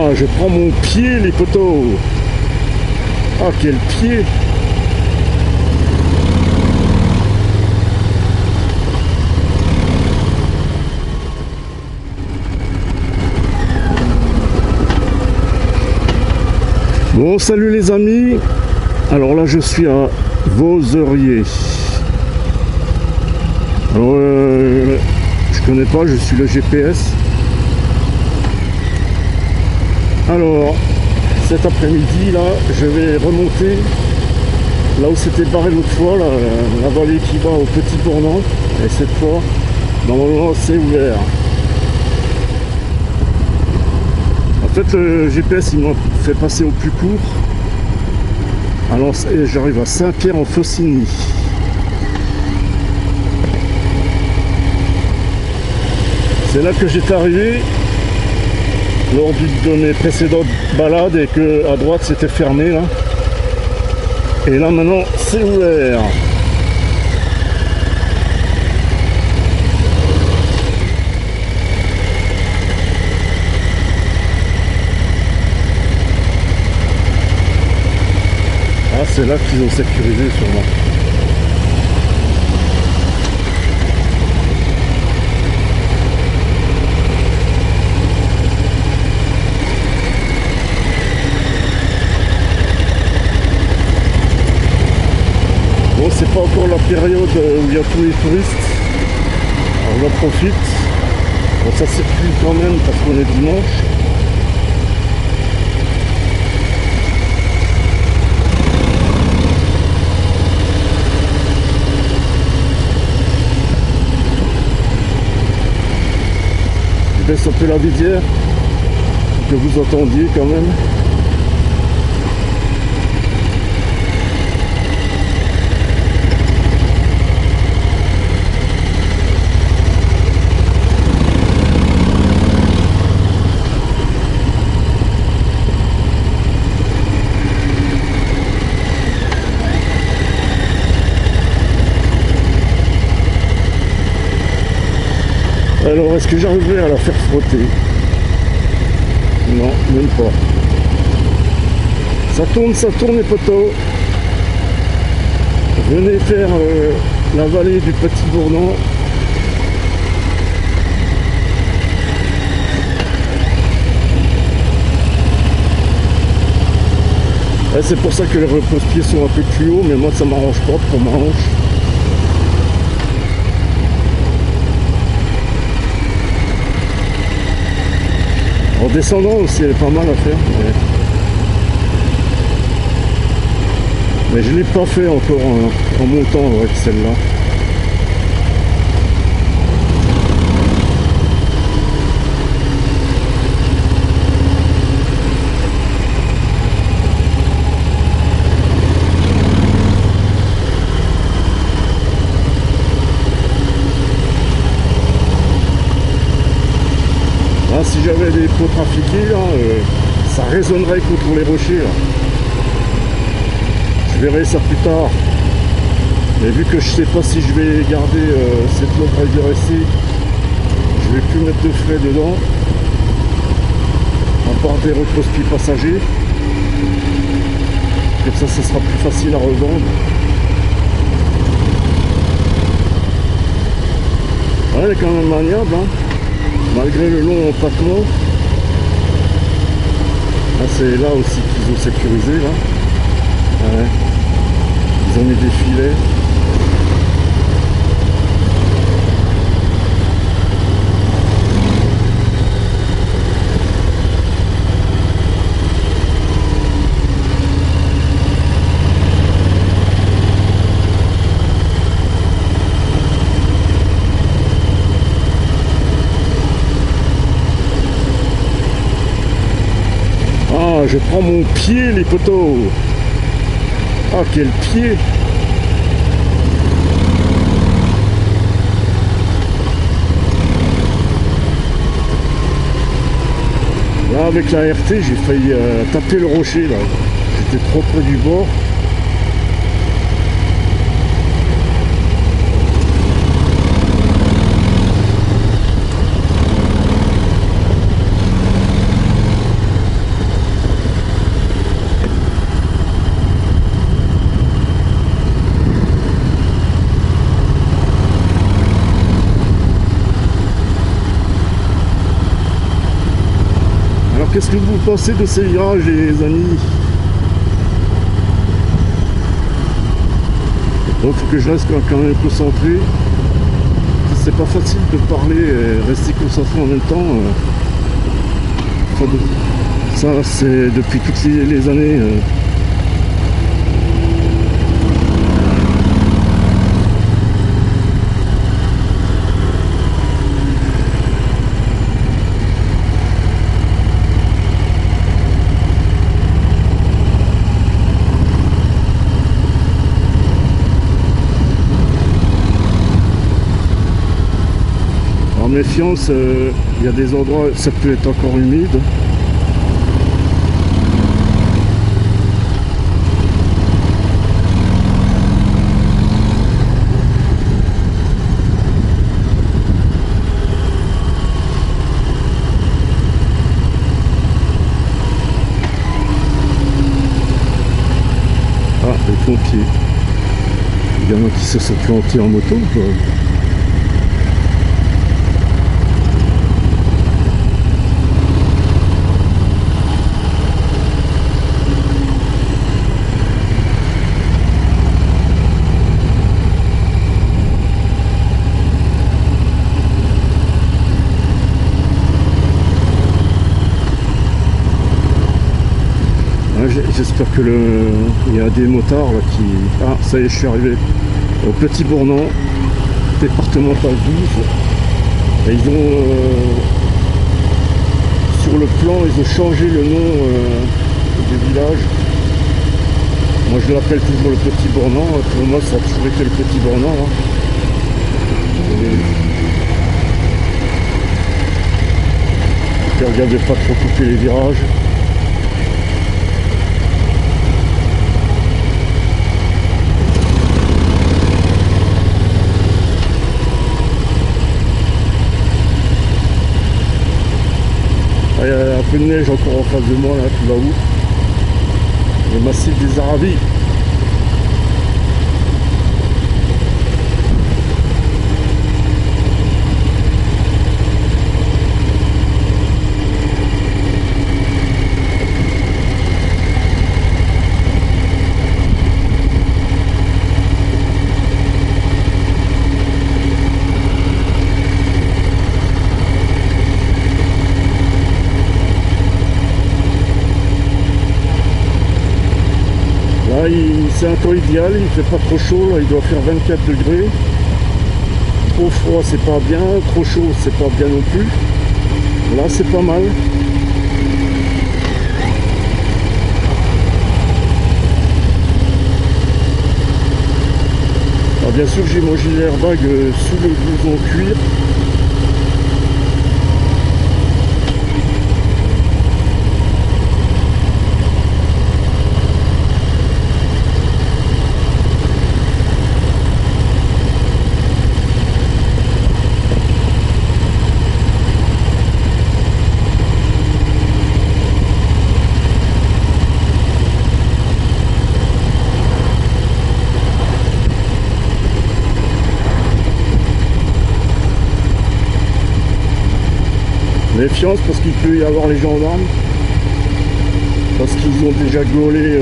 Ah, je prends mon pied, les poteaux. Ah, quel pied! Bon, salut les amis. Alors là, je suis à Vauzerier. Alors, je connais pas, je suis le GPS. Alors, cet après-midi, là, je vais remonter là où c'était barré l'autre fois, là, la vallée qui va au Petit Bournan. Et cette fois, normalement, c'est ouvert. En fait, le GPS, il m'a fait passer au plus court. Alors, j'arrive à Saint-Pierre-en-Faucigny. C'est là que j'étais arrivé lors de mes précédentes balades et que à droite c'était fermé là. Et là maintenant c'est ouvert. Ah, c'est là qu'ils ont sécurisé sûrement. Bon, c'est pas encore la période où il y a tous les touristes. Alors j'en profite. Bon, ça circule quand même parce qu'on est dimanche. Je baisse un peu la visière pour que vous entendiez quand même. Alors, est-ce que j'arriverai à la faire frotter? Non, même pas. Ça tourne les poteaux. Venez faire la vallée du Petit Bournan. C'est pour ça que les repose-pieds sont un peu plus hauts, mais moi ça m'arrange pas pour ma hanche. En descendant aussi, elle est pas mal à faire. Mais je ne l'ai pas fait encore en montant avec celle-là. Là, si j'avais des pots trafiqués, là, ça résonnerait contre les rochers. Là. Je verrai ça plus tard. Mais vu que je sais pas si je vais garder cette Land Raider SC, je vais plus mettre de frais dedans. À part des repose-pieds passagers. Comme ça sera plus facile à revendre. Ouais, elle est quand même maniable, hein, malgré le long empattement. Là, c'est là aussi qu'ils ont sécurisé, là. Ouais. Ils ont mis des filets. Ah, je prends mon pied, les poteaux. Ah, quel pied! Là, avec la RT, j'ai failli taper le rocher, là. J'étais trop près du bord. qu'est-ce que vous pensez de ces virages, les amis? Bon, faut que je reste quand même concentré. C'est pas facile de parler et rester concentré en même temps. Ça, c'est depuis toutes les années. En méfiance, il y a des endroits, ça peut être encore humide. Ah, les pompiers. Il y en a qui se sont plantés en moto, quoi. J'espère que il y a des motards là qui... Ah, ça y est, je suis arrivé au Petit Bournan, départemental 12. Et ils ont... sur le plan, ils ont changé le nom du village. Moi, je l'appelle toujours le Petit Bournan. Pour moi, ça a toujours été le Petit Bournan. Hein. Et... regardez pas trop couper les virages. Il y a un peu de neige encore en face de moi, là, tout là-haut. Le massif des Aravis. C'est un temps idéal, il fait pas trop chaud, là, il doit faire 24 degrés. Trop froid, c'est pas bien, trop chaud, c'est pas bien non plus. Là, c'est pas mal. Alors, bien sûr, j'ai mon gilet airbag sous le blouson cuir. Méfiance parce qu'il peut y avoir les gendarmes, parce qu'ils ont déjà gaulé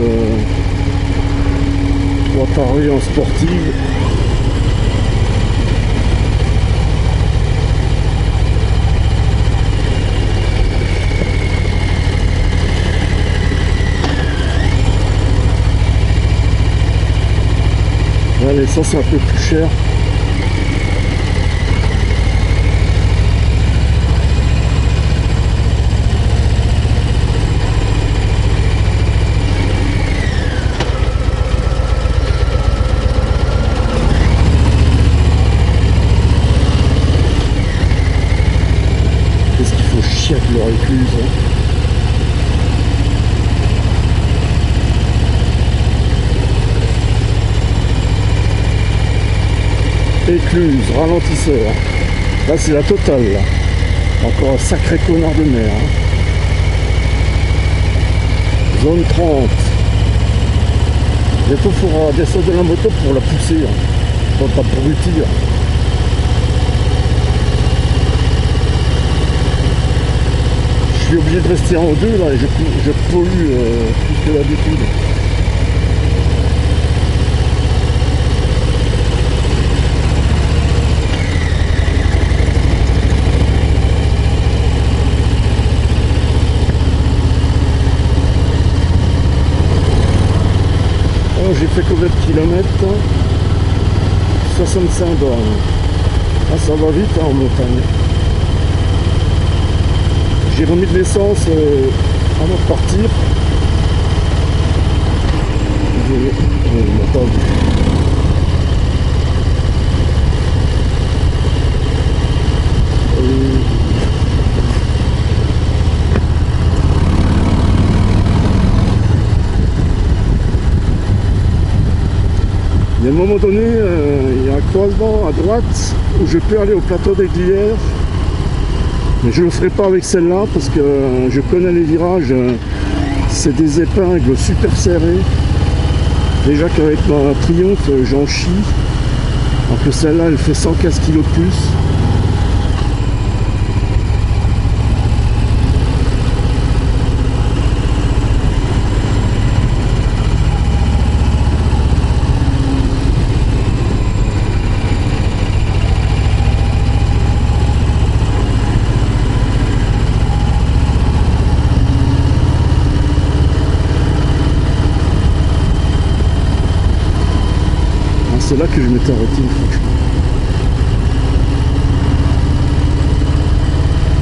3 tarés en sportive. Là, l'essence est un peu plus cher. De leur écluse. Écluse, ralentisseur. Là c'est la totale là. Encore un sacré connard de mer. Hein. Zone 30. Bientôt il faudra descendre de la moto pour la pousser. Hein. Pour pas abrutir. Je suis obligé de rester en deux là et je pollue plus que d'habitude. Oh, j'ai fait combien de kilomètres? 65 bornes. Ah, ça va vite hein, en montagne. J'ai remis de l'essence avant de partir. On n'a pas vu. Il y a un moment donné, il y a un croisement à droite où je peux aller au plateau des Glières. Mais je ne le ferai pas avec celle-là parce que je connais les virages. C'est des épingles super serrées. Déjà qu'avec ma Triomphe, j'en chie. Alors que celle-là, elle fait 115 kg de plus. C'est là que je m'étais arrêté franchement.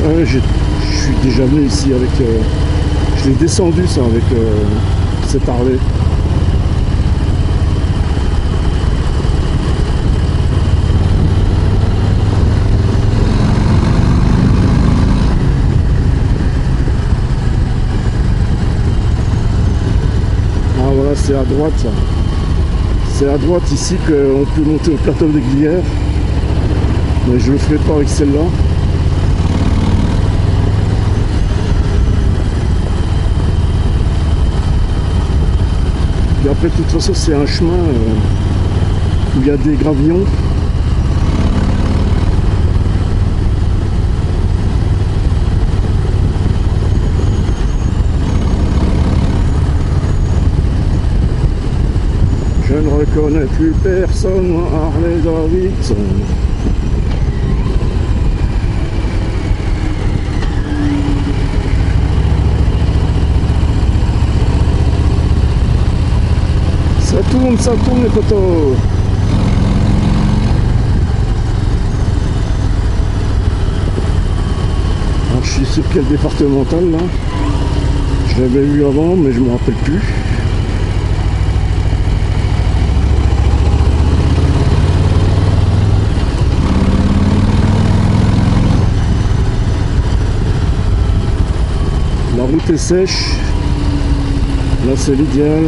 Ouais, je suis déjà venu ici avec... je l'ai descendu ça avec cette Harley. Ah voilà, c'est à droite ça. C'est à droite ici qu'on peut monter au plateau des Glières. Mais je ne le ferai pas avec celle-là. Et après de toute façon c'est un chemin où il y a des gravillons. Je ne reconnais plus personne, Harley Davidson. Ça tourne les poteaux. Alors, je suis sur quel départemental là? Je l'avais vu avant mais je ne me rappelle plus. La route est sèche, là c'est l'idéal.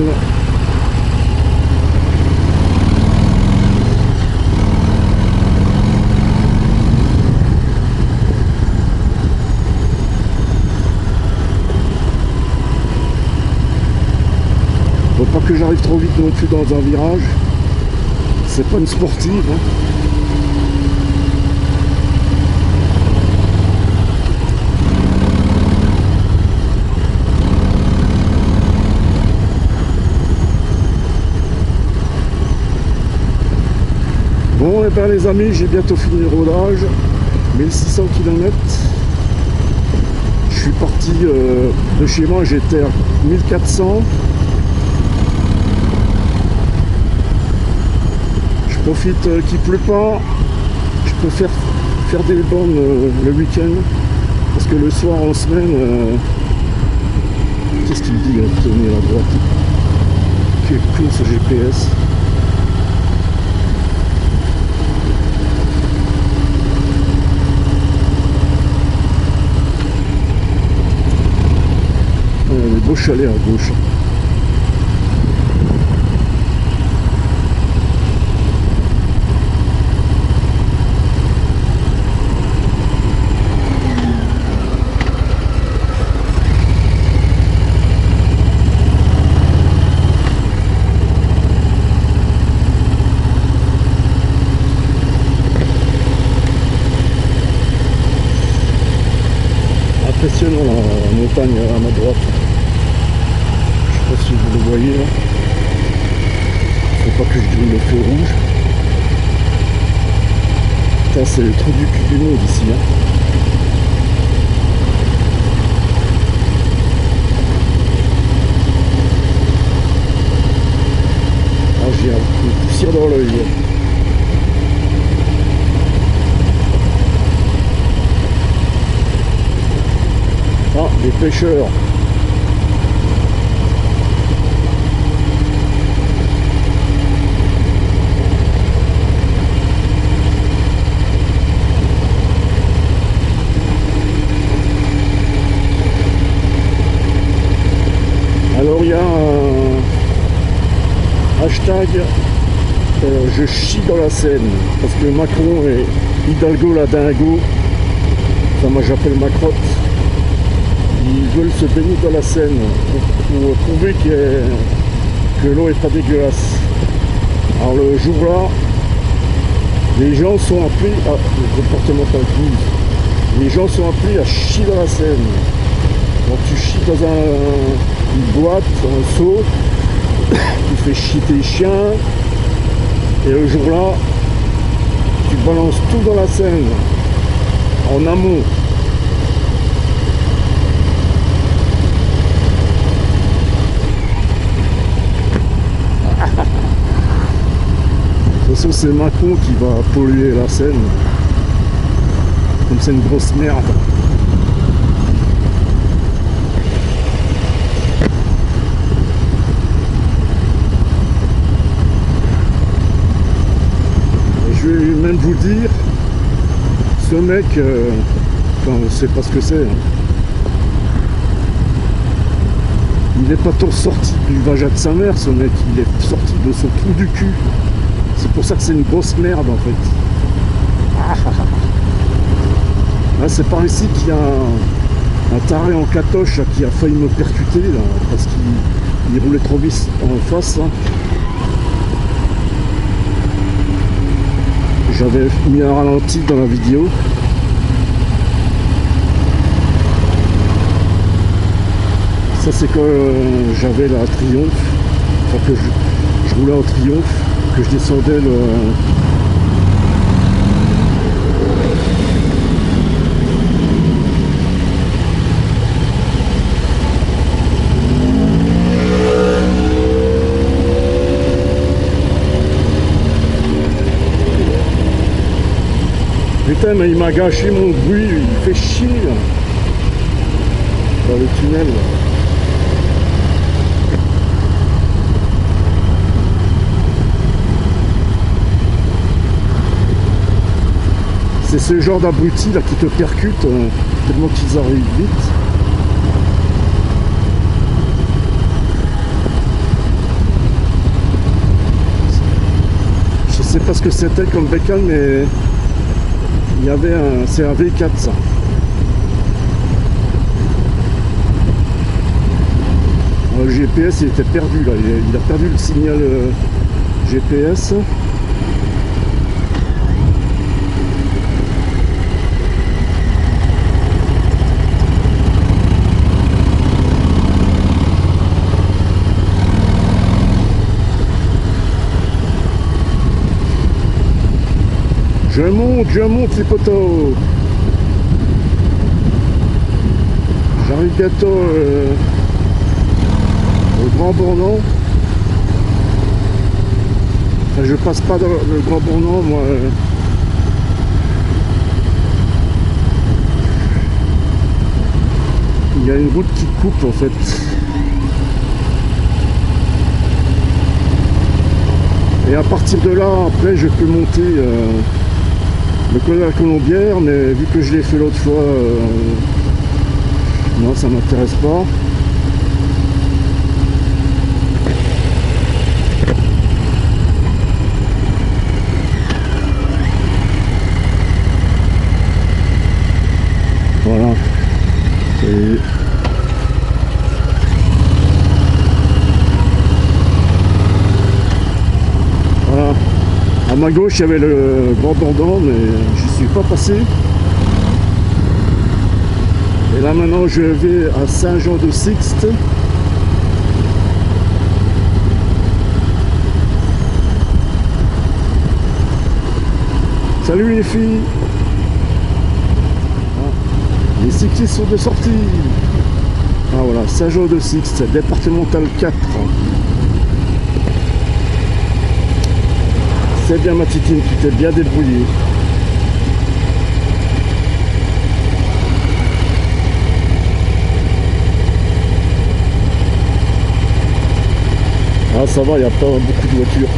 Faut pas que j'arrive trop vite non plus dans un virage, c'est pas une sportive. Hein. Bon et bien les amis, j'ai bientôt fini le rodage, 1600 km. Je suis parti de chez moi, j'étais à 1400. Je profite qu'il pleut pas, je peux faire des bornes le week-end, parce que le soir en semaine, qu'est-ce qu'il dit là, tenez à droite, quel con ce GPS. Les beaux chalets à gauche. impressionnant la montagne à ma droite. Je sais pas si vous le voyez là. Faut pas que je grille le feu rouge. Putain, c'est le trou du cul du monde ici. Hein. Ah, j'ai une poussière dans l'œil. Ah, des pêcheurs. Alors il y a un hashtag je chie dans la Seine parce que Macron et Hidalgo la dingo, ça moi j'appelle Macrotte, ils veulent se baigner dans la Seine pour prouver que l'eau est pas dégueulasse. Alors le jour là, les gens sont appelés à le comportement plus. Les gens sont appelés à chier dans la Seine. Donc tu chies dans une boîte, un seau, tu fais chier tes chiens, et le jour là, tu balances tout dans la Seine, en amont. De toute façon, c'est Macron qui va polluer la Seine, comme c'est une grosse merde. Je vais même vous dire, ce mec, enfin on sait pas ce que c'est, hein. Il n'est pas tant sorti du vagin de sa mère, ce mec, il est sorti de son trou du cul. C'est pour ça que c'est une grosse merde en fait. Là c'est par ici qu'il y a un taré en catoche là, qui a failli me percuter là, parce qu'il roulait trop vite en face. Là. J'avais mis un ralenti dans la vidéo. Ça c'est quand j'avais la Triomphe, enfin que je roulais en Triomphe, que je descendais le... Putain, mais il m'a gâché mon bruit, il fait chier là. Dans le tunnel là. C'est ce genre d'abrutis là qui te percutent tellement qu'ils arrivent vite. Je sais pas ce que c'était comme bécane, mais il y avait c'est un V4 ça. Le GPS il était perdu là, il a perdu le signal GPS. Je monte les poteaux. J'arrive bientôt au Grand Bornand. Enfin, je passe pas dans le Grand Bornand, moi. Il y a une route qui coupe en fait. Et à partir de là, après, je peux monter le col de la Colombière, mais vu que je l'ai fait l'autre fois, non, ça m'intéresse pas. Voilà. Et... voilà. À ma gauche, il y avait le Grand Bornand, mais j'y suis pas passé. Et là maintenant je vais à Saint-Jean-de-Sixte. Salut les filles. Les cyclistes sont de sortie. Ah voilà, Saint-Jean-de-Sixte, départemental 4. C'est bien ma titine, tu t'es bien débrouillée. Ah ça va, il n'y a pas beaucoup de voitures.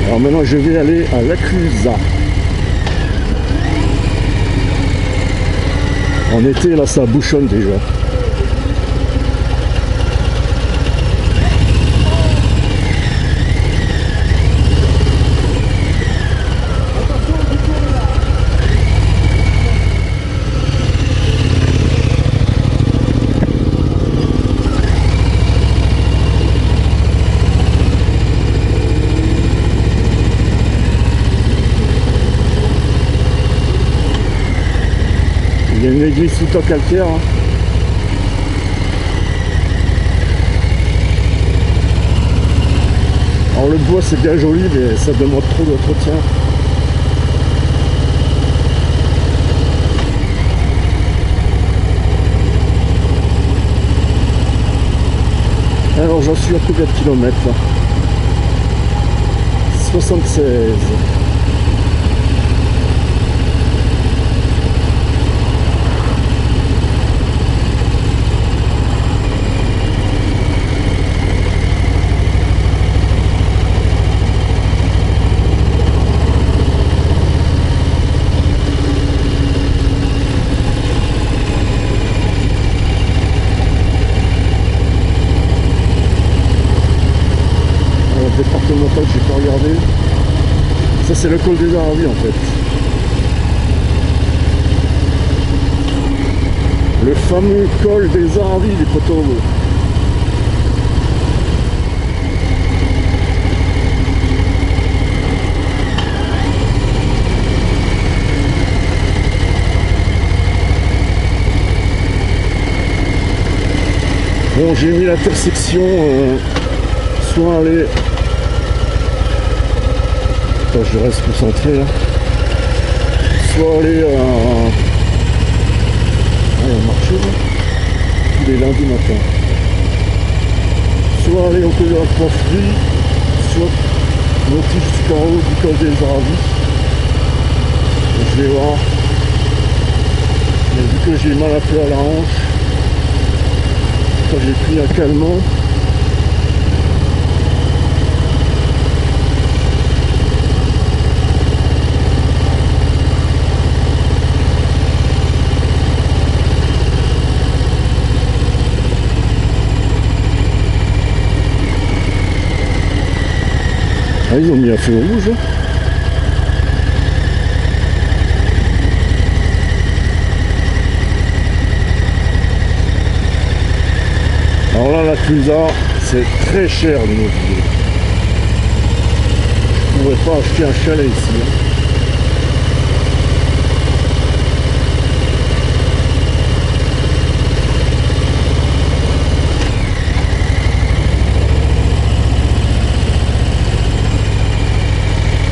Alors maintenant je vais aller à l'Aclusa. En été là ça bouchonne déjà. Il y a une église sous toit calcaire. Hein. Alors le bois c'est bien joli mais ça demande trop d'entretien. Alors j'en suis à combien de kilomètres là? 76. Départemental, j'ai pas regardé. Ça c'est le col des Aravis en fait. Le fameux col des Aravis, les potos. Bon, j'ai mis l'intersection soit aller. Attends, je reste concentré là. Soit aller à. Ah, il y a un marché là. Tous les lundis matin. Soit aller au col de la coifferie, soit monter jusqu'en haut du col des Aravis. Je vais voir. Mais vu que j'ai mal un peu à la hanche, j'ai pris un calmant. Ah, ils ont mis un feu rouge. Alors là, la Clusa, c'est très cher de l'immobilier. Je ne pourrais pas acheter un chalet ici.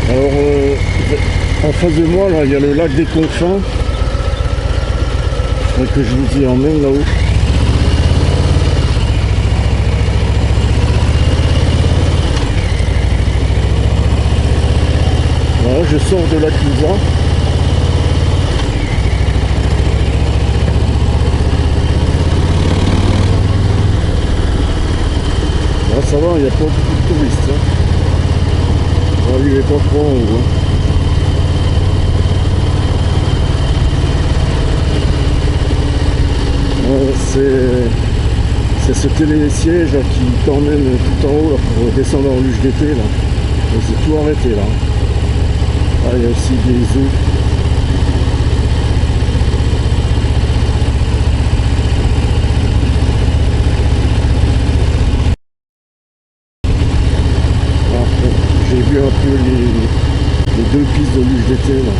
Alors, en face de moi, là, il y a le lac des Confins. Il faudrait que je vous y emmène là-haut. Voilà, je sors de la Clusa. Là, ça va, il n'y a pas beaucoup de touristes. Hein. Il est pas trop en haut. Hein. C'est ce télésiège qui t'emmène tout en haut là, pour descendre en luge d'été là. C'est tout arrêté là. Ah, il y a aussi des eaux. J'ai vu un peu les deux pistes de luge d'été là.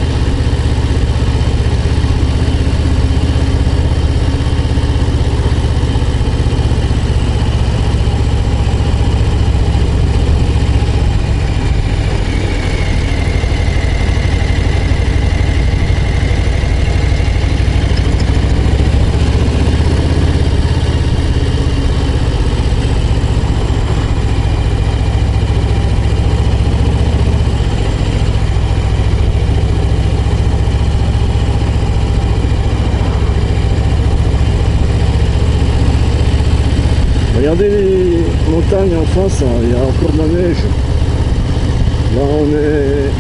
Regardez les montagnes en face, hein, il y a encore de la neige. Là on est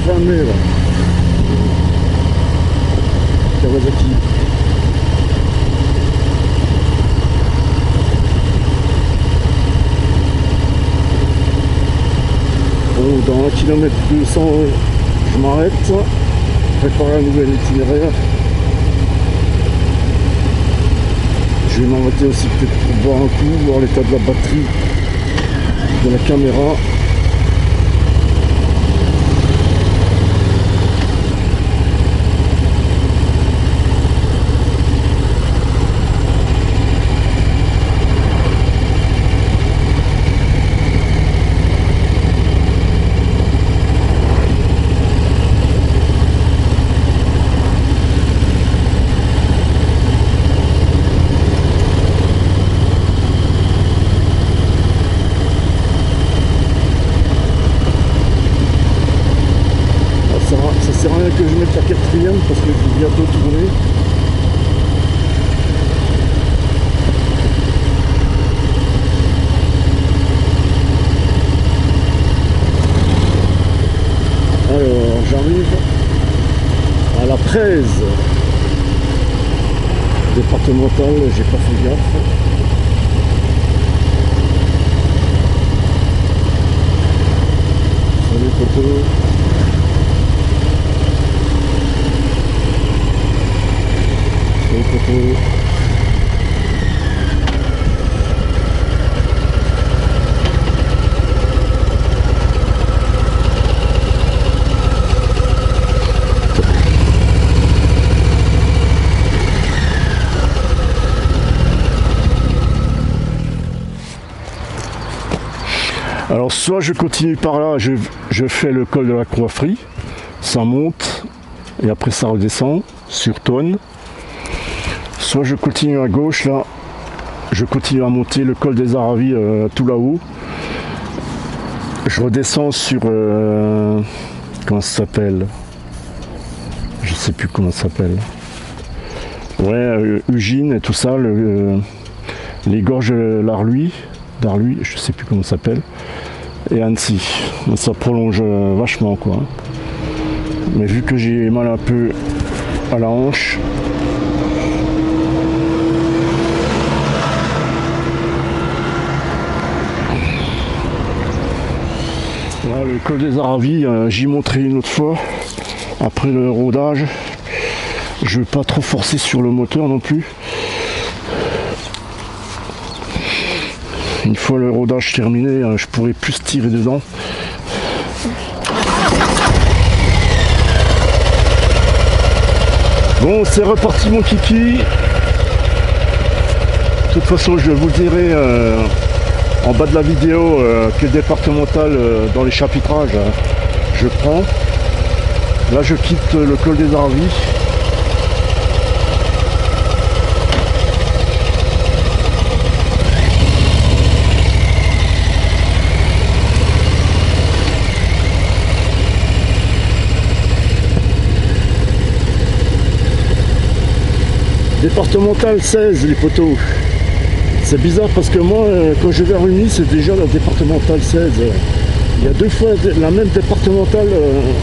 fin mai là. Kawasaki. Bon, dans 1 km 200 je m'arrête, préparer un nouvel itinéraire. Je vais m'arrêter aussi peut-être pour boire un coup, voir l'état de la batterie de la caméra. Ça sert à rien que je mette la 4e parce que je vais bientôt tourner. Alors j'arrive à la Prèze départementale, j'ai pas fait gaffe. Salut Coco. Alors soit je continue par là, je fais le col de la Coifferie, ça monte et après ça redescend sur Tonne. Soit je continue à gauche là, je continue à monter le col des Aravis tout là-haut. Je redescends sur comment ça s'appelle? Je sais plus comment ça s'appelle. Ouais, Ugine et tout ça, les gorges d'Arluy, je sais plus comment ça s'appelle. Et Annecy. Ça prolonge vachement quoi. Mais vu que j'ai mal un peu à la hanche, voilà, le col des Aravis, j'y monterai une autre fois après le rodage. Je vais pas trop forcer sur le moteur non plus. Une fois le rodage terminé, je pourrai plus tirer dedans. Bon, c'est reparti mon kiki. De toute façon, je vous dirai en bas de la vidéo quel départemental dans les chapitrages je prends. Là, je quitte le col des Aravis. Départemental 16 les poteaux. C'est bizarre parce que moi quand je vais à Rumi c'est déjà la départementale 16. Il y a 2 fois la même départementale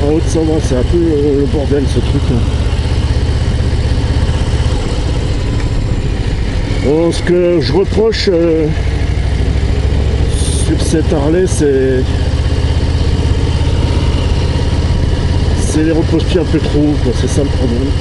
en Haute-Savoie, c'est un peu le bordel ce truc là. Bon, ce que je reproche sur cette Harley c'est les repose-pieds un peu trop haut, c'est ça le problème.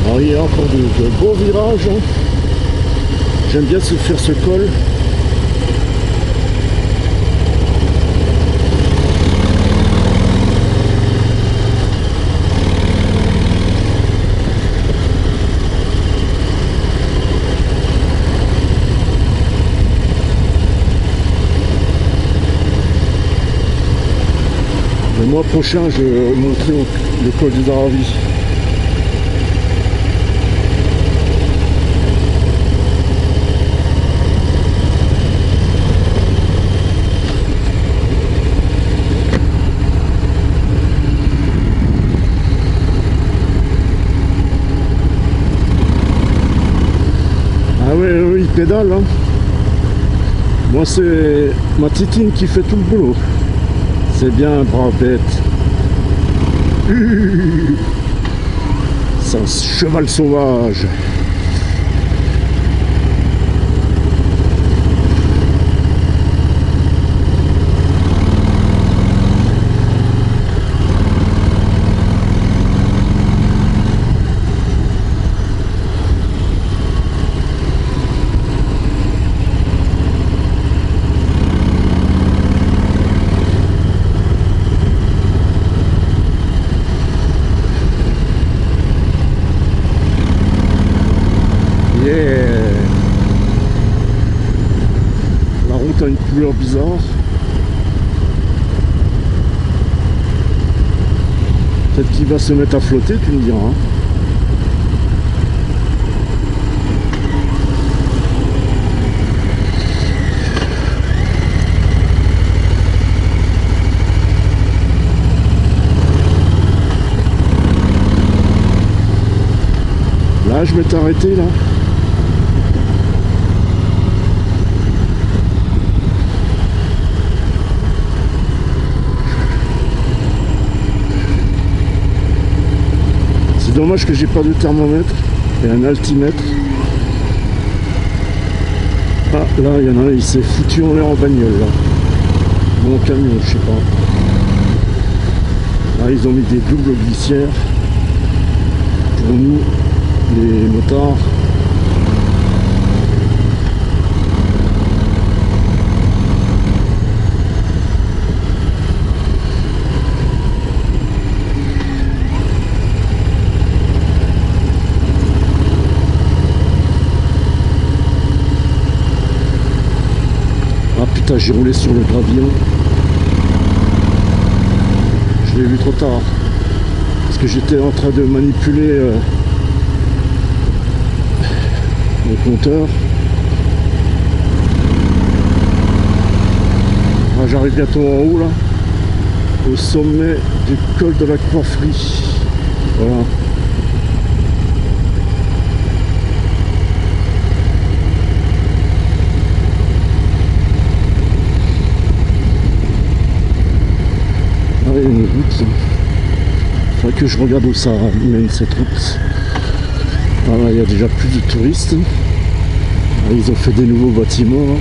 Alors, il y a encore de beaux virages, hein. J'aime bien faire ce col. mois prochain, je vais montrer le col des Aravis. Ah ouais, il pédale, hein. Moi, c'est ma titine qui fait tout le boulot. C'est bien, brave bête. C'est un cheval sauvage. La route a une couleur bizarre. Peut-être qu'il va se mettre à flotter, tu me diras. Là, je m'étais arrêté là. C'est dommage que j'ai pas de thermomètre et un altimètre. Ah, là, il y en a un, il s'est foutu en l'air en bagnole là. Mon camion, je sais pas. Là, ils ont mis des doubles glissières pour nous, les motards. Ah putain, j'ai roulé sur le gravillon. Je l'ai vu trop tard. Parce que j'étais en train de manipuler le compteur. Ah, j'arrive bientôt en haut là. Au sommet du col de la Coifferie. Voilà. Ah, il y a une route. Il faudrait que je regarde où ça mène cette route. Voilà, il y a déjà plus de touristes. Ah, ils ont fait des nouveaux bâtiments. Hein.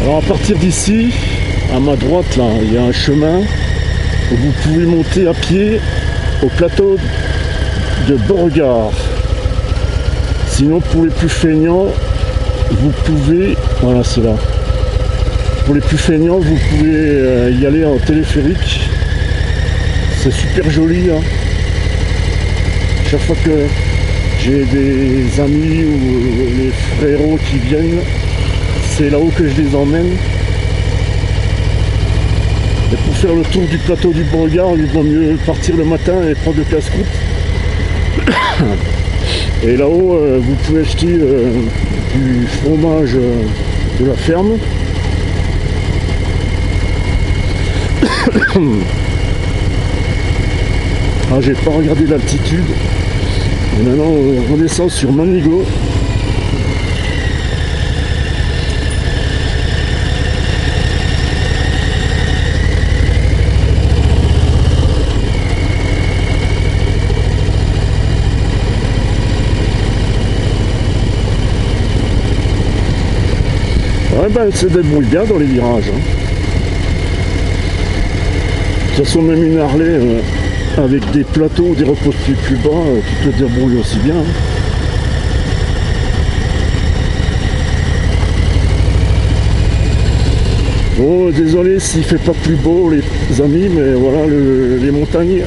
Alors à partir d'ici, à ma droite là, il y a un chemin où vous pouvez monter à pied au plateau de Beauregard. Sinon pour les plus feignants, vous pouvez, voilà c'est là. Pour les plus feignants, vous pouvez y aller en téléphérique. C'est super joli. Hein. Chaque fois que j'ai des amis ou les frérots qui viennent, c'est là-haut que je les emmène. Et pour faire le tour du plateau du Beauregard, il vaut mieux partir le matin et prendre le casse-croûte. Et là-haut, vous pouvez acheter du fromage de la ferme. Ah, j'ai pas regardé l'altitude. Et maintenant, on redescend sur Manigo. Ouais, ben, elle se débrouille bien dans les virages. Hein. De toute façon, même une Harley avec des plateaux ou des repose-pieds plus bas, tu te débrouilles aussi bien. Hein. Bon, désolé s'il fait pas plus beau, les amis, mais voilà, les montagnes,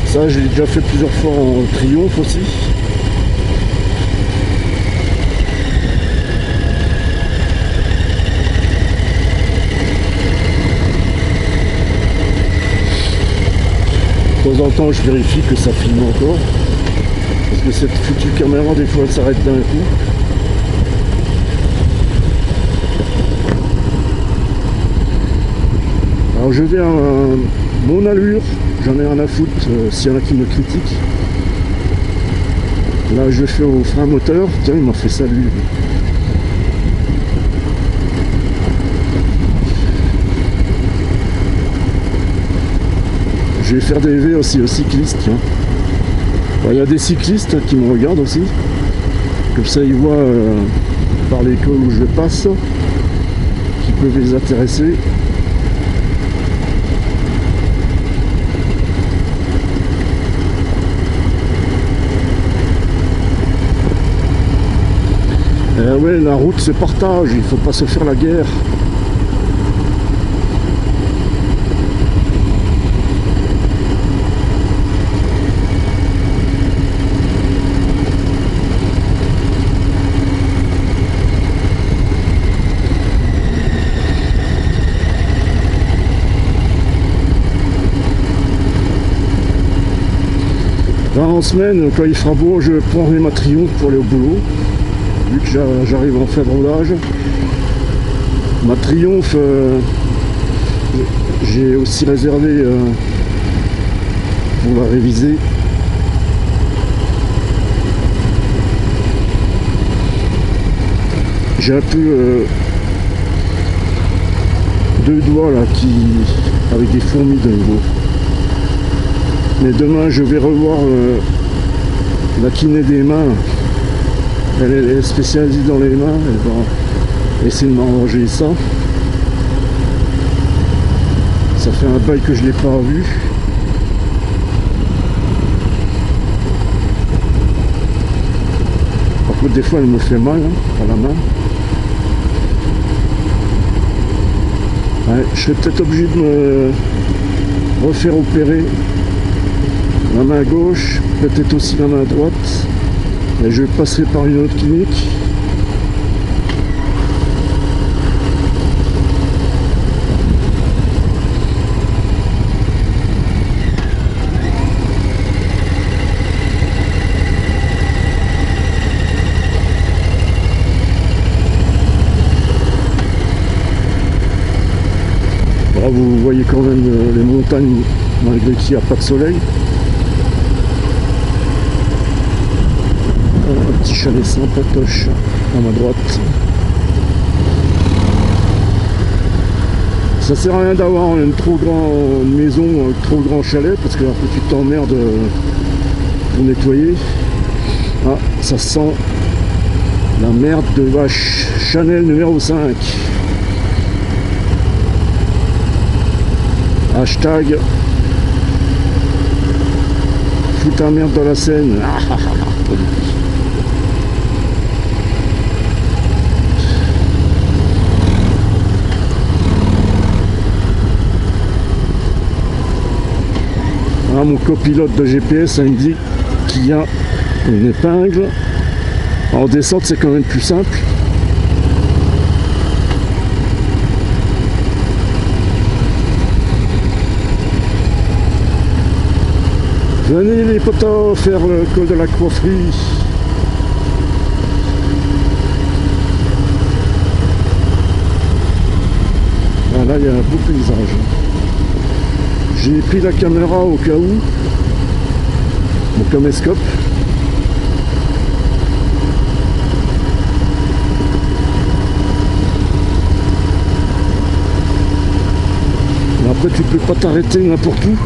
ça, j'ai déjà fait plusieurs fois en triomphe aussi. De temps en temps, je vérifie que ça filme encore. Parce que cette foutue caméra, des fois, elle s'arrête d'un coup. Alors je vais à mon allure, j'en ai rien à foutre s'il y en a qui me critiquent. Là je fais au frein moteur, tiens il m'a fait ça lui. Je vais faire des V aussi aux cyclistes, tiens. Il y a des cyclistes qui me regardent aussi. Comme ça ils voient par l'école où je passe, qui peuvent les intéresser. Ouais, la route se partage, il faut pas se faire la guerre. Là, en semaine, quand il fera beau, je prendrai ma Triomphe pour aller au boulot. Vu que j'arrive en fin de rodage. Ma Triomphe, j'ai aussi réservé pour la réviser. J'ai un peu deux doigts là avec des fourmis de nouveau. Mais demain je vais revoir la kiné des mains. Elle est spécialisée dans les mains, elle va essayer de m'arranger ça. Ça fait un bail que je ne l'ai pas vu. Par contre des fois elle me fait mal hein, à la main. Ouais, je serais peut-être obligé de me refaire opérer la main gauche, peut-être aussi la main droite. Et je passerai par une autre clinique. Là, vous voyez quand même les montagnes malgré qu'il n'y a pas de soleil. Un petit chalet sympatoche à ma droite. Ça sert à rien d'avoir une trop grande maison, un trop grand chalet, parce que après tu t'emmerdes pour nettoyer. Ah, ça sent la merde de vache. Chanel numéro 5. Hashtag fous ta merde dans la Seine. Ah, mon copilote de GPS indique qu'il y a une épingle. En descente c'est quand même plus simple. Venez les potos faire le col de la coifferie. Ah, là il y a un beau paysage. J'ai pris la caméra au cas où, mon caméscope. Mais après tu peux pas t'arrêter n'importe où.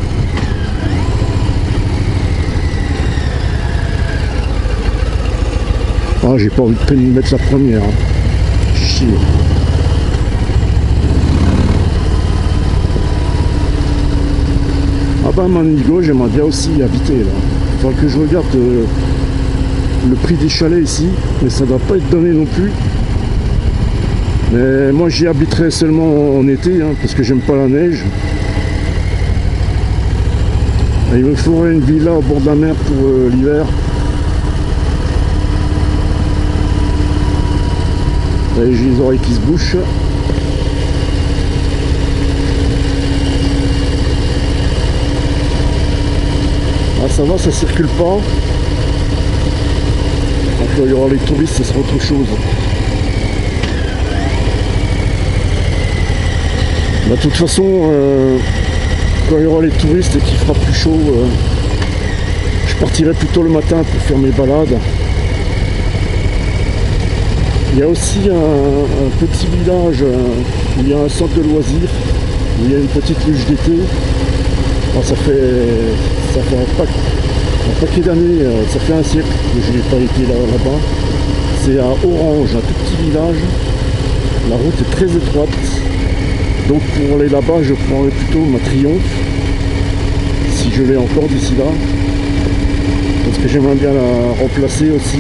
Ah, j'ai pas envie de mettre la première. Hein. Chier. Ah bah Manigo, j'aimerais bien aussi y habiter là. Il faudra que je regarde le prix des chalets ici, mais ça ne doit pas être donné non plus. Mais moi j'y habiterai seulement en été, hein, parce que j'aime pas la neige. Et il me faudrait une villa au bord de la mer pour l'hiver. J'ai les oreilles qui se bouchent. ça va, ça circule pas. Quand il y aura les touristes, ce sera autre chose. De toute façon, quand il y aura les touristes et qu'il fera plus chaud, je partirai plutôt le matin pour faire mes balades. Il y a aussi un petit village où il y a un centre de loisirs, où il y a une petite luge d'été. Enfin, ça fait un paquet d'années, ça fait un siècle que je n'ai pas été là-bas. C'est à Orange, un tout petit village. La route est très étroite. Donc pour aller là-bas, je prendrai plutôt ma Triomphe, si je l'ai encore d'ici là. Parce que j'aimerais bien la remplacer aussi.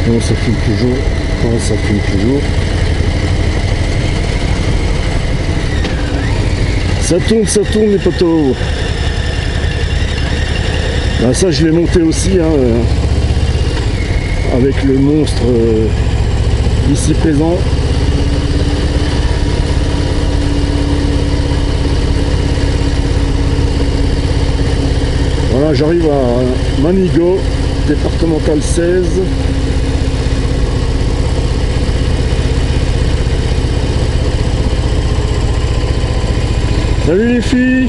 Non, ça filme toujours. Non, ça filme toujours. Ça tourne les poteaux. Ben, ça je l'ai monté aussi hein, avec le monstre ici présent. Voilà, j'arrive à Manigot, départemental 16. Salut les filles!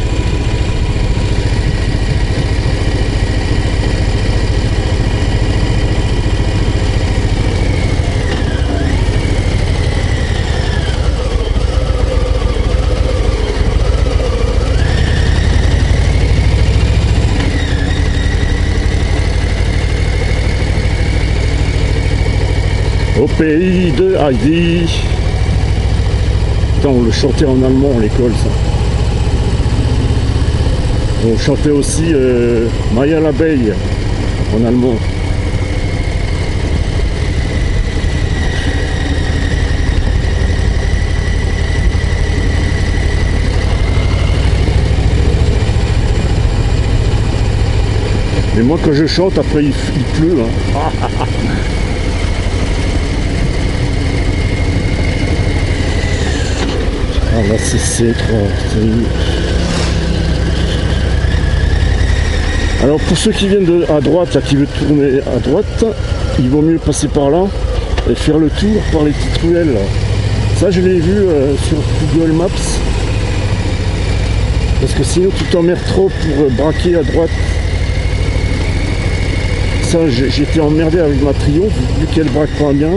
Au pays de Heidi. Putain, on le chantait en allemand à l'école ça. On chantait aussi Maya l'abeille en allemand. Mais moi quand je chante, après il pleut. Hein. Ah là c'est C3. Alors pour ceux qui viennent à droite, là, qui veulent tourner à droite, il vaut mieux passer par là et faire le tour par les petites ruelles. Là. Ça je l'ai vu sur Google Maps. Parce que sinon tu t'emmerdes trop pour braquer à droite. Ça j'étais emmerdé avec ma Triomphe vu qu'elle braque pas bien.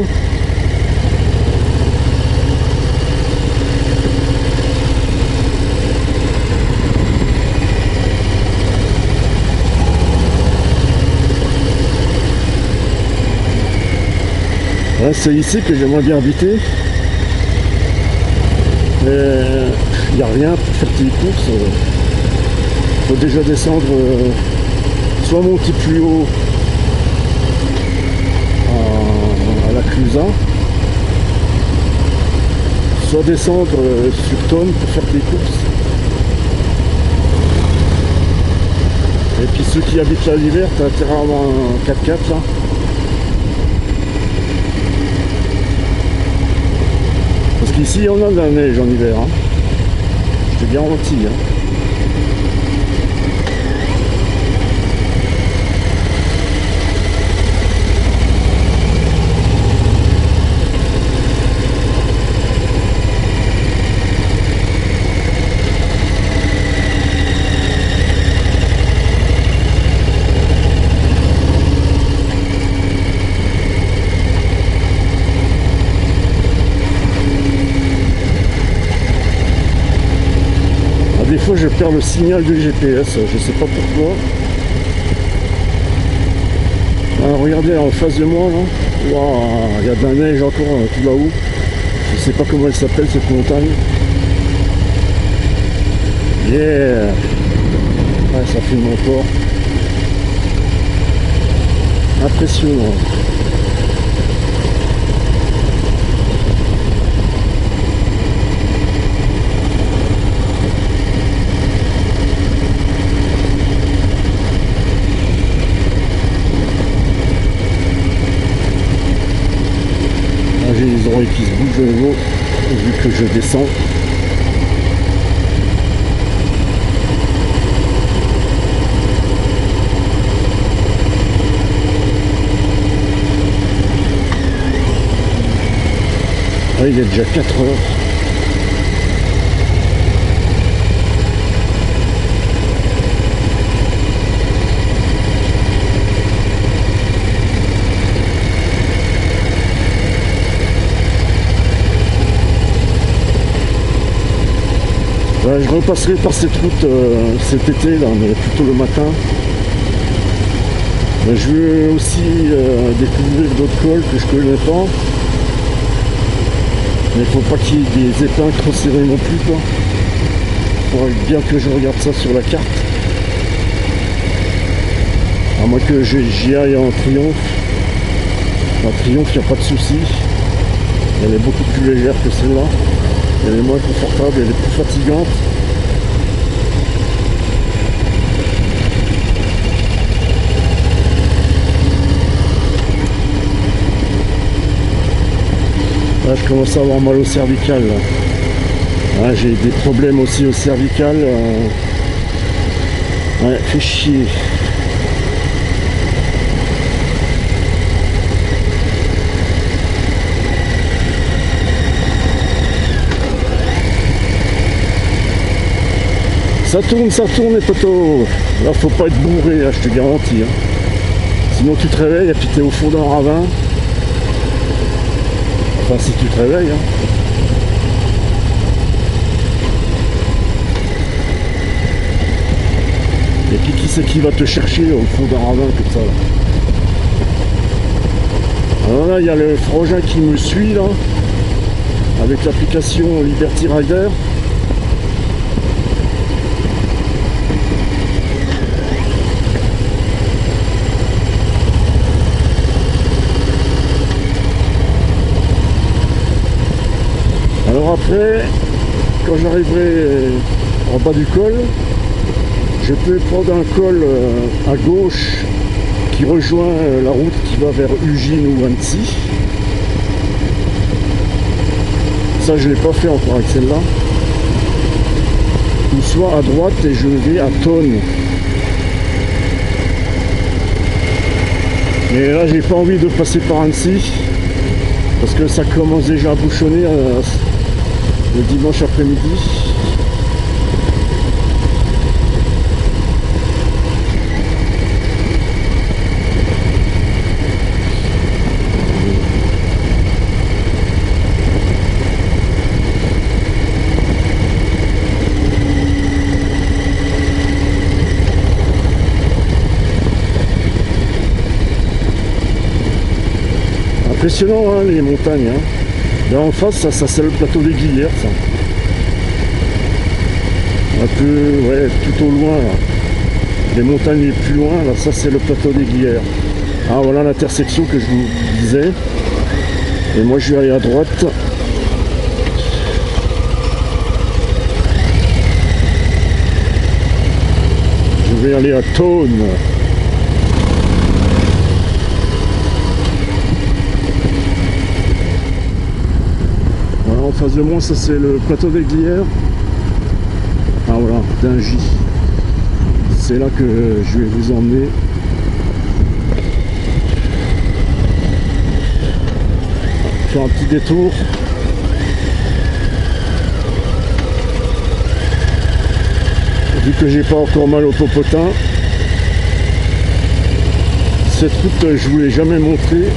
Ouais, c'est ici que j'aimerais bien habiter. Mais il n'y a rien pour faire tes courses. Il faut déjà descendre, soit monter plus haut à la Clusa, soit descendre sur Tonne pour faire tes courses. Et puis ceux qui habitent là l'hiver, t'as intérêt à avoir un 4x4 là. Parce qu'ici on a de la neige en hiver, hein. Je te garantis. Hein. Des fois je perds le signal du GPS, je sais pas pourquoi. Alors, regardez en face de moi là, wow, il y a de la neige encore tout là-haut. Je sais pas comment elle s'appelle cette montagne. Yeah, ouais, ça filme encore. Impressionnant. que je descends. Ah, il est déjà 4 heures. Je repasserai par cette route cet été, là, mais plutôt le matin. Je veux aussi découvrir d'autres cols que je connais pas. Mais il faut pas qu'il y ait des épins trop serrés non plus, quoi. Il faudrait bien que je regarde ça sur la carte. À moins que j'y aille en triomphe. La triomphe, il n'y a pas de souci. Elle est beaucoup plus légère que celle-là. Elle est moins confortable, elle est plus fatigante. Là, je commence à avoir mal au cervical. Là, j'ai des problèmes aussi au cervical. Ouais, fait chier. Ça tourne les poteaux. Là, faut pas être bourré, là, je te garantis. Hein. Sinon, tu te réveilles et puis t'es au fond d'un ravin. Enfin, si tu te réveilles. Hein. Et puis, qui c'est qui va te chercher au fond d'un ravin comme ça, là. Alors là, il y a le frangin qui me suit, là, avec l'application Liberty Rider. Alors après, quand j'arriverai en bas du col, je peux prendre un col à gauche qui rejoint la route qui va vers Ugine ou Annecy. Ça, je ne l'ai pas fait encore avec celle-là. Ou soit à droite et je vais à Thônes. Mais là, j'ai pas envie de passer par Annecy parce que ça commence déjà à bouchonner le dimanche après-midi. Impressionnant, hein, les montagnes. Hein. Là en face, ça c'est le plateau des Glières, ça. Un peu, ouais, tout au loin, là. Les montagnes les plus loin, là, ça c'est le plateau des Glières. Ah, voilà l'intersection que je vous disais. Et moi, je vais aller à droite. Je vais aller à Thônes. En face de moi, ça c'est le plateau des Glières. Ah voilà, d'Ingy. C'est là que je vais vous emmener. Faire un petit détour. Vu que j'ai pas encore mal au popotin. Cette route, je vous l'ai jamais montrée.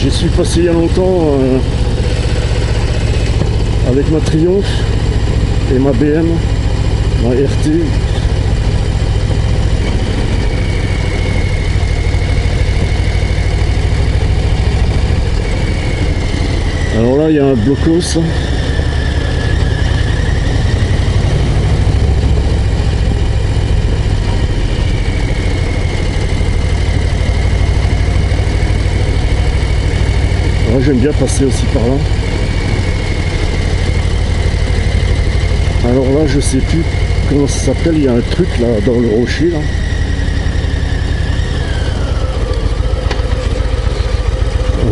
J'y suis passé il y a longtemps. Avec ma Triumph et ma BM, ma RT. Alors là, il y a un blocos. Alors j'aime bien passer aussi par là. Alors là, je sais plus comment ça s'appelle, il y a un truc là dans le rocher là.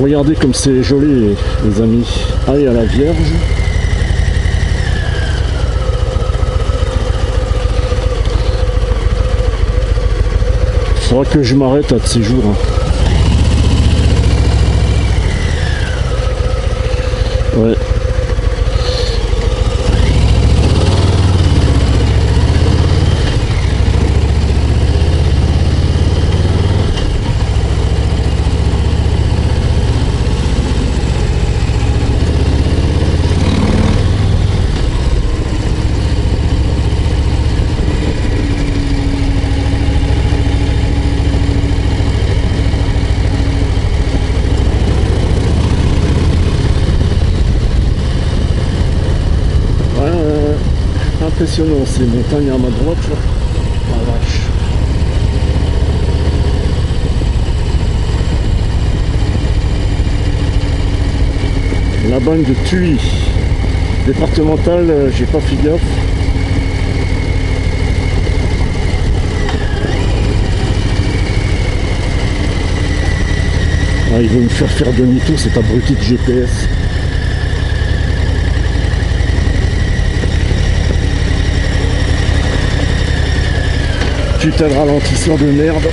Regardez comme c'est joli les amis. Ah, il y a la Vierge. Faudra que je m'arrête à de ces jours. Ouais. Impressionnant ces montagnes à ma droite là. La vache. La bande de Thuy départementale, j'ai pas fait gaffe. Ah, il veut me faire demi-tour cet abruti de GPS. Putain de ralentisseur de merde.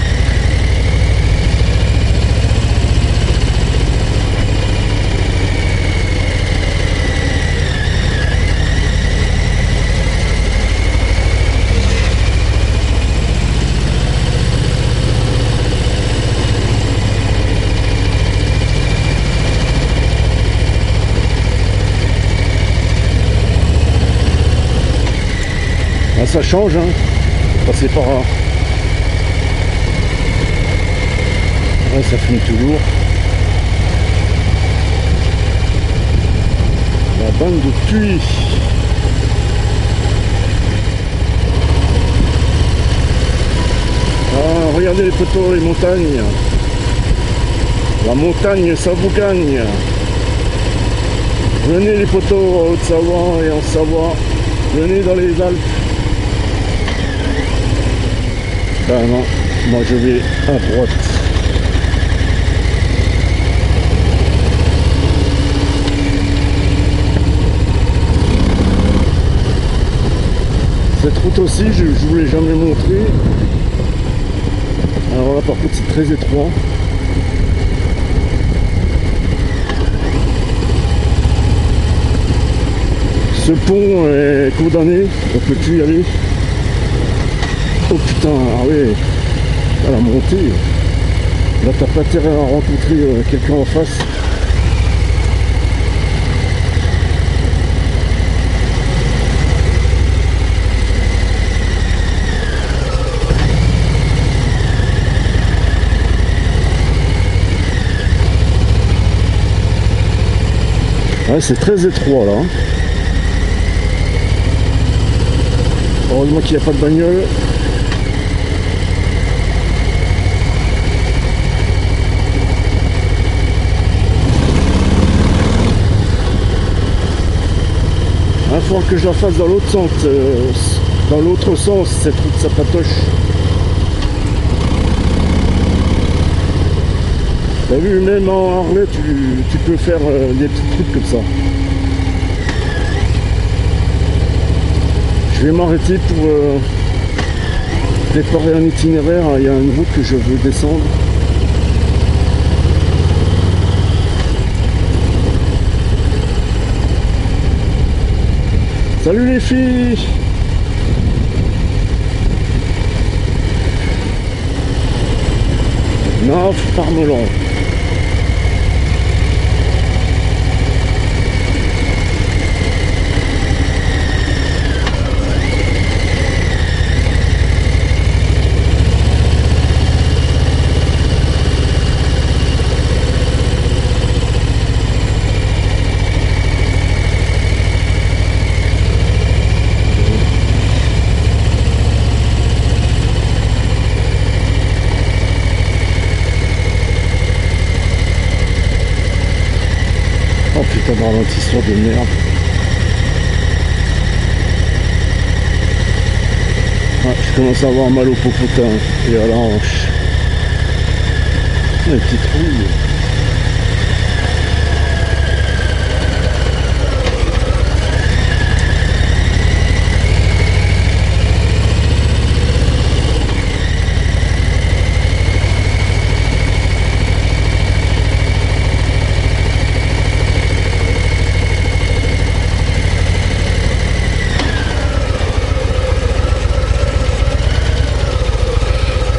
Ah, ça change, hein. Passer par là. Ouais, ça finit toujours. La bande de Thuy. Ah, regardez les poteaux, les montagnes. La montagne, ça vous gagne. Venez les poteaux en Haute-Savoie et en Savoie. Venez dans les Alpes. Ben non, moi je vais à droite. Cette route aussi, je ne vous l'ai jamais montré. Alors là par contre c'est très étroit. Ce pont est condamné, on ne peut plus y aller. Oh putain, ah ouais, à la montée. Là t'as pas intérêt à rencontrer quelqu'un en face. Ouais, c'est très étroit là. Heureusement qu'il n'y a pas de bagnole. Il faut que je la fasse dans l'autre sens, cette route sapatoche. T'as vu, même en Harley, tu peux faire des petits trucs comme ça. Je vais m'arrêter pour préparer un itinéraire. Il y a une route que je veux descendre. Salut les filles! Naf Parmelon. Oh putain de ralentisseur de merde. Ah, je commence à avoir mal au popotin et à la hanche. Les petites rouilles.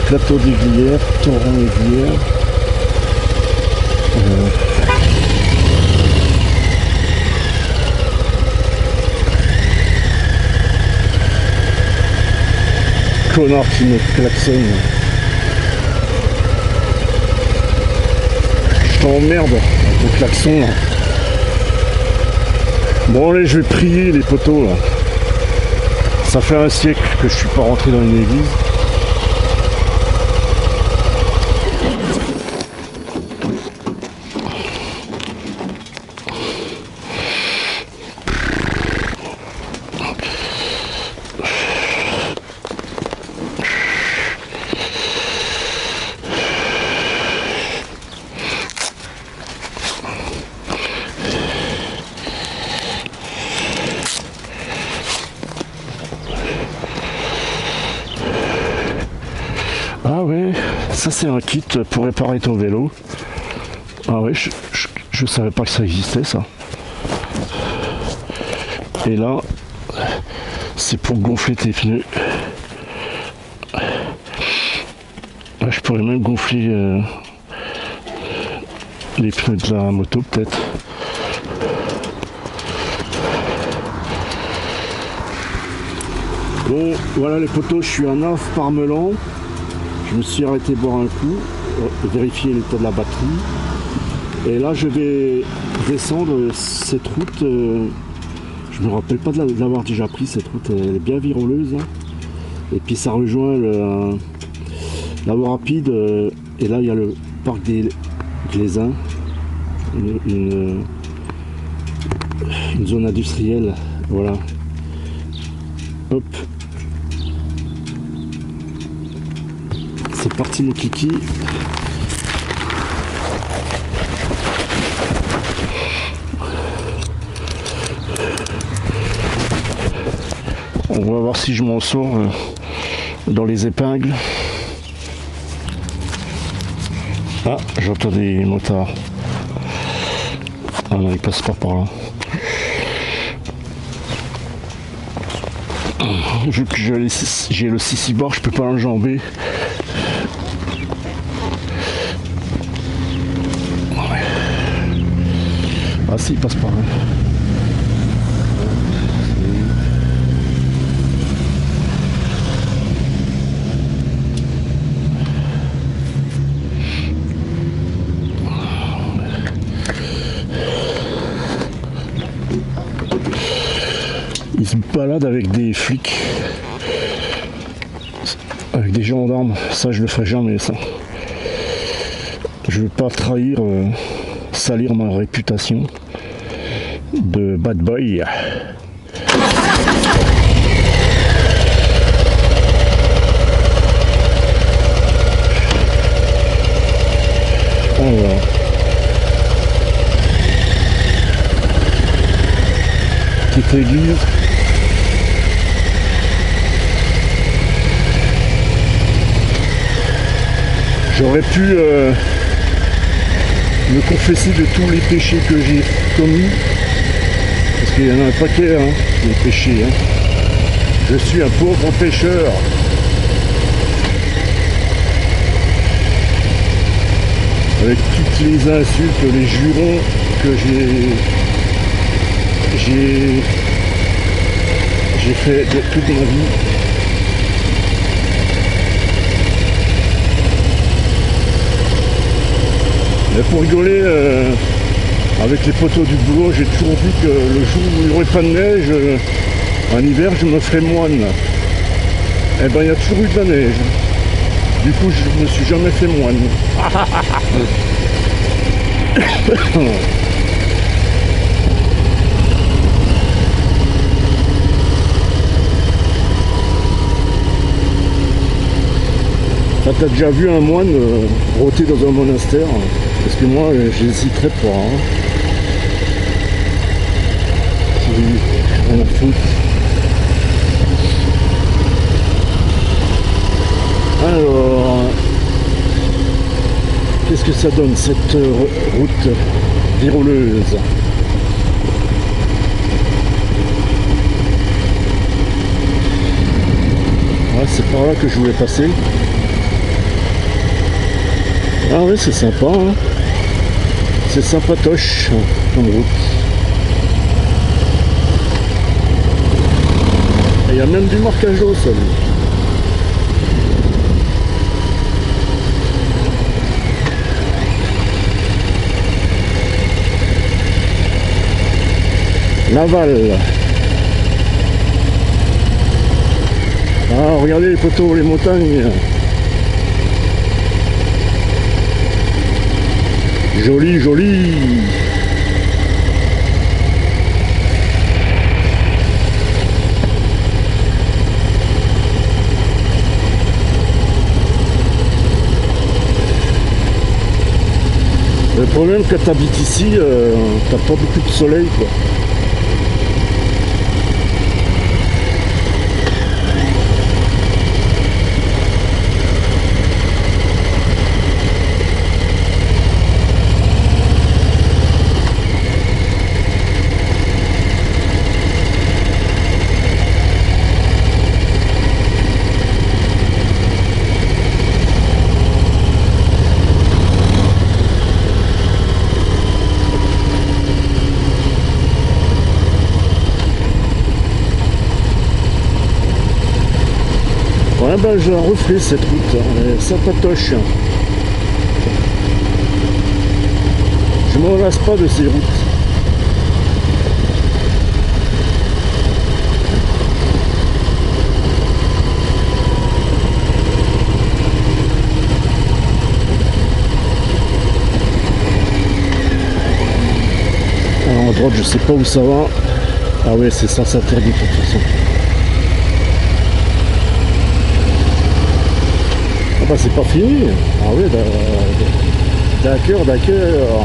plateau d'Aiguillère, torrent Aiguillère. Connard qui me klaxonne. Je t'emmerde avec le klaxon là. Bon allez, je vais prier les poteaux là. Ça fait un siècle que je suis pas rentré dans une église. Ah ouais, ça c'est un kit pour réparer ton vélo. Ah ouais, je savais pas que ça existait ça. Et là, c'est pour gonfler tes pneus. Là, je pourrais même gonfler les pneus de la moto peut-être. Bon, voilà les poteaux, je suis à Naves-Parmelan. Je me suis arrêté boire un coup, vérifier l'état de la batterie. Et là, je vais descendre cette route. Je me rappelle pas de l'avoir déjà pris, cette route. Elle est bien viroleuse. Hein. Et puis ça rejoint la voie rapide. Et là, il y a le parc des Glaisins. Une zone industrielle. Voilà. Hop. C'est parti mon kiki. On va voir si je m'en sors dans les épingles. Ah, j'entends des motards. Ah non, ils passent pas par là. Vu que j'ai le sissi bar, je peux pas l'enjamber. Ah si, il passe par là. Il se balade avec des flics, avec des gendarmes. Ça, je le ferai jamais, ça. Je veux pas trahir, salir ma réputation de bad boy. Voilà. Petite église. J'aurais pu me confesser de tous les péchés que j'ai commis, parce qu'il y en a un paquet, hein, les péchés. Hein. Je suis un pauvre pécheur. Avec toutes les insultes, les jurons que j'ai fait de toute ma vie. Mais pour rigoler, avec les poteaux du boulot, j'ai toujours dit que le jour où il n'y aurait pas de neige, en hiver, je me ferais moine. Eh ben, il y a toujours eu de la neige. Du coup, je ne me suis jamais fait moine. T'as déjà vu un moine rôter dans un monastère? Parce que moi, j'hésiterais pas. Hein. On a foutu. Alors, qu'est-ce que ça donne cette route viroleuse? Ouais, c'est par là que je voulais passer. Ah oui, c'est sympa, hein. C'est sympatoche comme route. Et il y a même du marquage au sol. Laval. Ah, regardez les photos, les montagnes. Joli, joli. Le problème quand tu habites ici, t'as pas beaucoup de soleil, quoi. Ouais, ben je la referai cette route, hein, sympatoche. Je me lasse pas de ces routes. Alors à droite, je sais pas où ça va. Ah ouais, c'est sens interdit de toute façon. Ah bah c'est pas fini. Ah oui, d'accord, d'accord.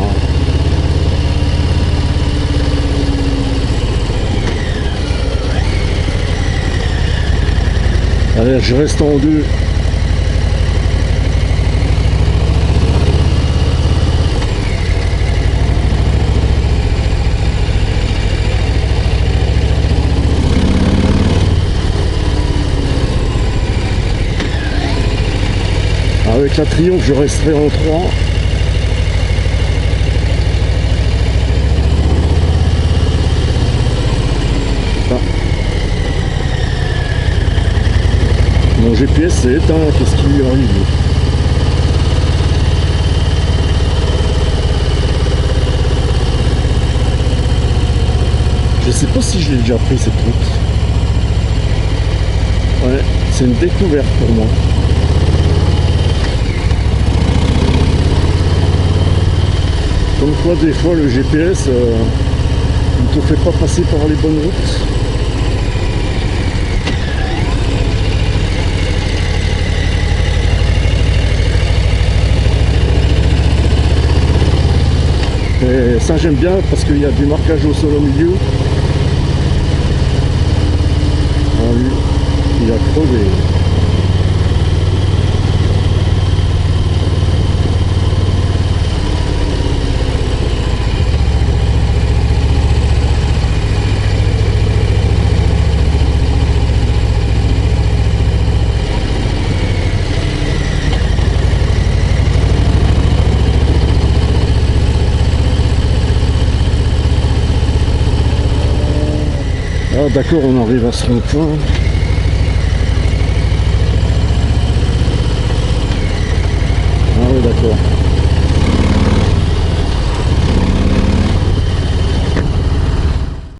Allez, je reste en deux. Avec la Triomphe, je resterai en 3. Ah. Mon GPS s'est éteint, qu'est-ce qui lui arrive? Je sais pas si je l'ai déjà pris cette route. Ouais, c'est une découverte pour moi. Comme quoi, des fois, le GPS ne te fait pas passer par les bonnes routes. Et ça, j'aime bien parce qu'il y a du marquage au sol au milieu. Ah, lui, il a crevé. Ah d'accord, on arrive à ce rond-point. Ah oui, d'accord.